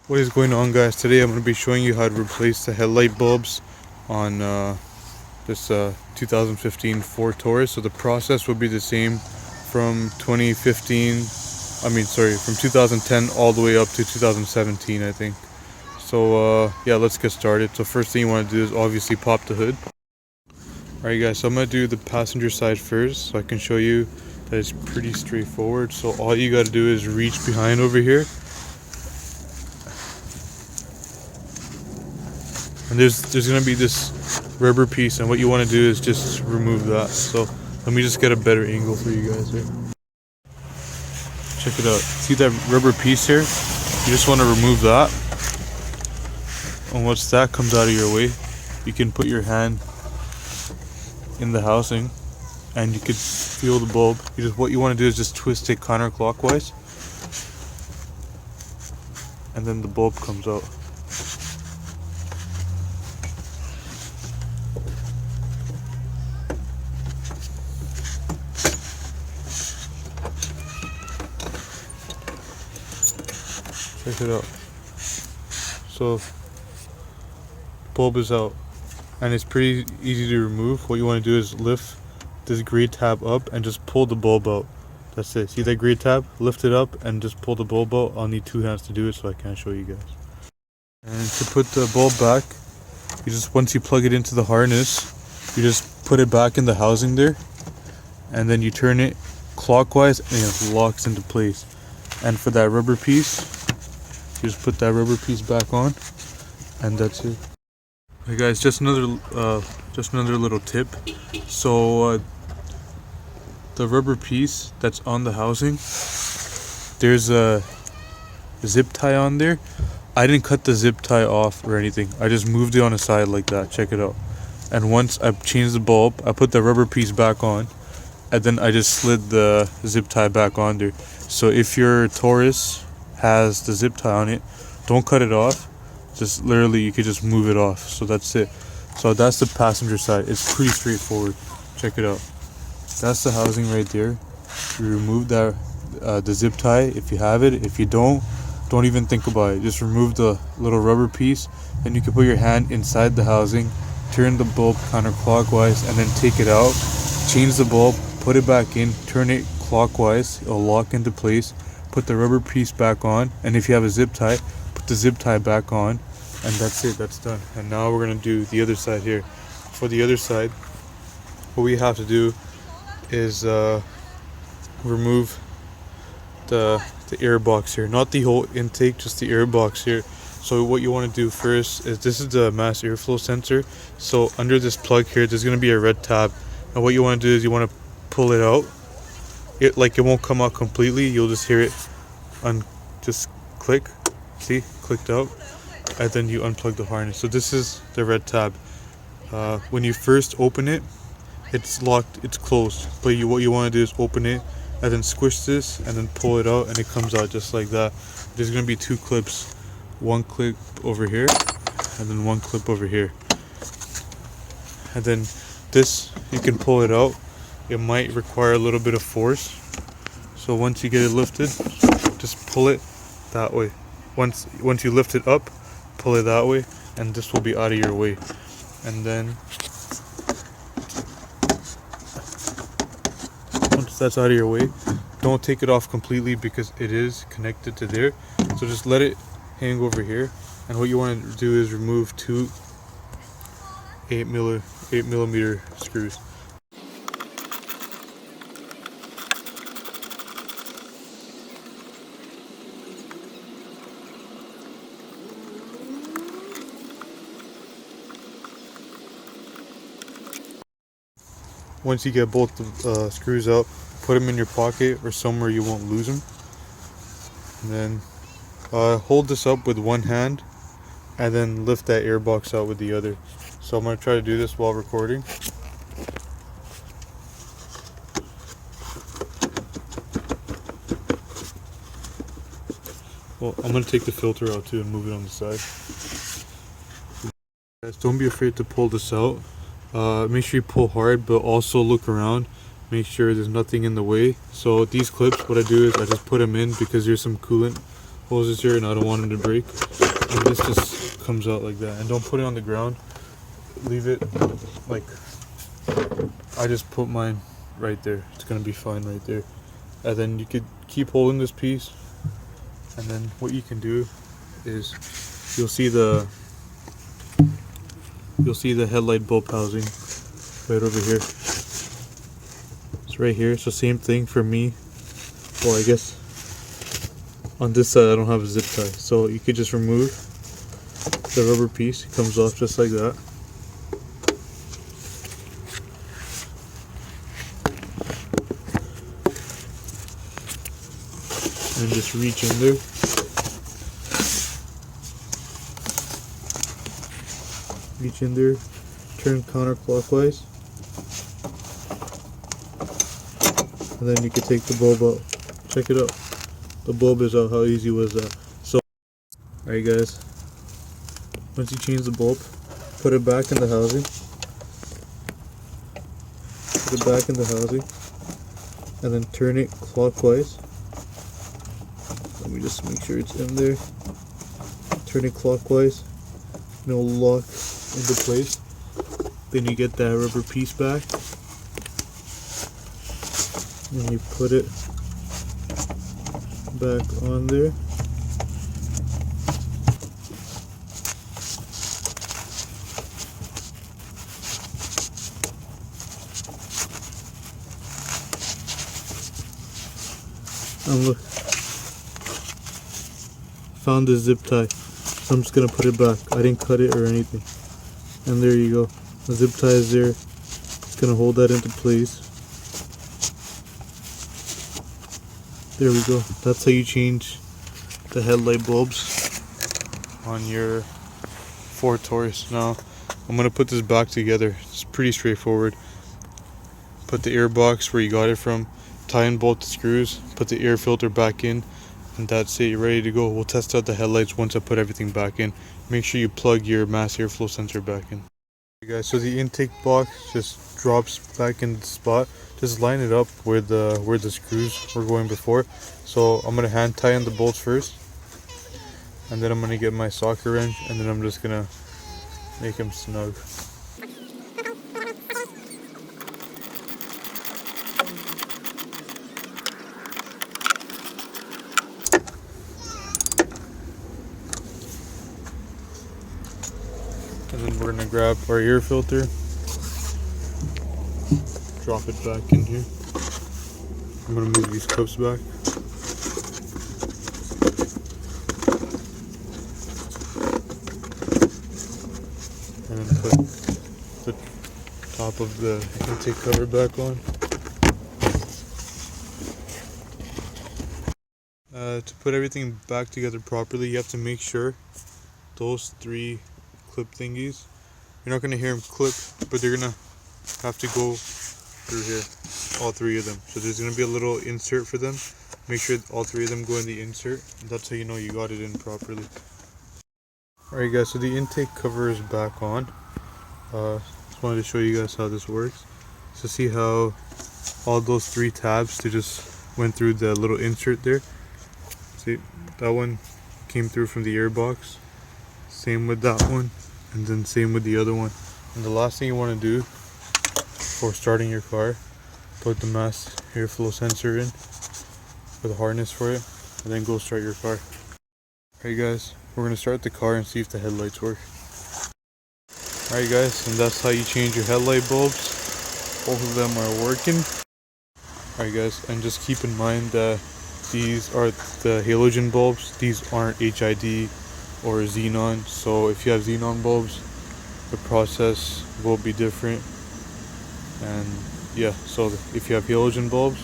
What is going on, guys? Today I'm going to be showing you how to replace the headlight bulbs on this 2015 Ford Taurus. So the process will be the same from 2010 all the way up to 2017, I think. So yeah, let's get started. So first thing you want to do is obviously pop the hood. Alright guys, so I'm going to do the passenger side first so I can show you that it's pretty straightforward. So all you got to do is reach behind over here. And there's going to be this rubber piece, and what you want to do is just remove that. So let me just get a better angle for you guys here. Check it out. See that rubber piece here? You just want to remove that. And once that comes out of your way, you can put your hand in the housing and you could feel the bulb. What you want to do is just twist it counterclockwise, and then the bulb comes out. Check it out. So bulb is out, and it's pretty easy to remove. What you want to do is lift this gray tab up and just pull the bulb out. That's it. See that gray tab? Lift it up and just pull the bulb out. I'll need 2 hands to do it, so I can't show you guys. And to put the bulb back, once you plug it into the harness, you just put it back in the housing there, and then you turn it clockwise and it locks into place. And for that rubber piece, you just put that rubber piece back on, and that's it. Hey guys, just another little tip. So the rubber piece that's on the housing, there's a zip tie on there. I didn't cut the zip tie off or anything. I just moved it on the side like that. Check it out. And once I changed the bulb, I put the rubber piece back on, and then I just slid the zip tie back on there. So if your Taurus has the zip tie on it, don't cut it off. Just literally, you could just move it off. So that's it. So that's the passenger side. It's pretty straightforward. Check it out. That's the housing right there. You remove that the zip tie if you have it. If you don't even think about it. Just remove the little rubber piece, then you can put your hand inside the housing, turn the bulb counterclockwise, and then take it out, change the bulb, put it back in, turn it clockwise, it'll lock into place. Put the rubber piece back on, and if you have a zip tie, put the zip tie back on, and that's it. That's done. And now we're gonna do the other side here. For the other side, what we have to do is remove the air box here, not the whole intake, just the air box here. So what you want to do first is, this is the mass airflow sensor. So under this plug here, there's gonna be a red tab, and what you want to do is you want to pull it out. It won't come out completely. You'll just hear it just click. See, clicked out, and then you unplug the harness. So this is the red tab. When you first open it, it's locked, it's closed. But what you want to do is open it and then squish this and then pull it out, and it comes out just like that. There's gonna be 2 clips, 1 clip over here and then 1 clip over here. And then this, you can pull it out. It might require a little bit of force. So once you get it lifted, just pull it that way. Once you lift it up, pull it that way, and this will be out of your way. And then once that's out of your way, don't take it off completely because it is connected to there. So just let it hang over here. And what you want to do is remove 2 8mm screws. Once you get both the screws out, put them in your pocket or somewhere you won't lose them. And then hold this up with one hand, and then lift that air box out with the other. So I'm going to try to do this while recording. Well, I'm going to take the filter out too and move it on the side. Guys, don't be afraid to pull this out. Make sure you pull hard, but also look around. Make sure there's nothing in the way. So these clips, what I do is I just put them in because there's some coolant hoses here and I don't want them to break. And this just comes out like that. And don't put it on the ground. Leave it like, I just put mine right there. It's gonna be fine right there. And then you could keep holding this piece. And then what you can do is you'll see the headlight bulb housing right over here. It's right here. So same thing for me. Well, I guess on this side I don't have a zip tie. So you could just remove the rubber piece. It comes off just like that. And just reach in there. Reach in there, turn counterclockwise, and then you can take the bulb out. Check it out. The bulb is out. How easy was that? So, alright guys, once you change the bulb, put it back in the housing. Put it back in the housing, and then turn it clockwise. Let me just make sure it's in there. Turn it clockwise, and it'll lock into place. Then you get that rubber piece back, and you put it back on there. And look, found the zip tie. So I'm just gonna put it back. I didn't cut it or anything. And there you go. The zip tie is there. It's gonna hold that into place. There we go. That's how you change the headlight bulbs on your Ford Taurus. Now I'm gonna put this back together. It's pretty straightforward. Put the air box where you got it from. Tie in both the screws. Put the air filter back in. And that's it, you're ready to go. We'll test out the headlights once I put everything back in. Make sure you plug your mass airflow sensor back in. Okay guys, so the intake box just drops back in the spot. Just line it up where the screws were going before. So I'm gonna hand tie in the bolts first, and then I'm gonna get my socket wrench, and then I'm just gonna make them snug. And then we're gonna grab our air filter, drop it back in here. I'm gonna move these cups back. And then put the top of the intake cover back on. To put everything back together properly, you have to make sure those three clip thingies, you're not going to hear them clip, but they're going to have to go through here, all three of them. So there's going to be a little insert for them. Make sure all three of them go in the insert. That's how you know you got it in properly. Alright guys, so the intake cover is back on. Just wanted to show you guys how this works. So see how all those three tabs, they just went through the little insert there. See, that one came through from the air box. Same with that one, and then same with the other one. And the last thing you want to do for starting your car, put the mass airflow sensor in with a harness for it, and then go start your car. Alright guys, we're going to start the car and see if the headlights work. Alright guys, and that's how you change your headlight bulbs. Both of them are working. Alright guys, and just keep in mind that these are the halogen bulbs. These aren't HID or xenon, so if you have xenon bulbs, the process will be different. And yeah, so if you have halogen bulbs,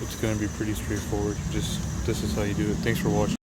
it's going to be pretty straightforward. Just this is how you do it. Thanks for watching.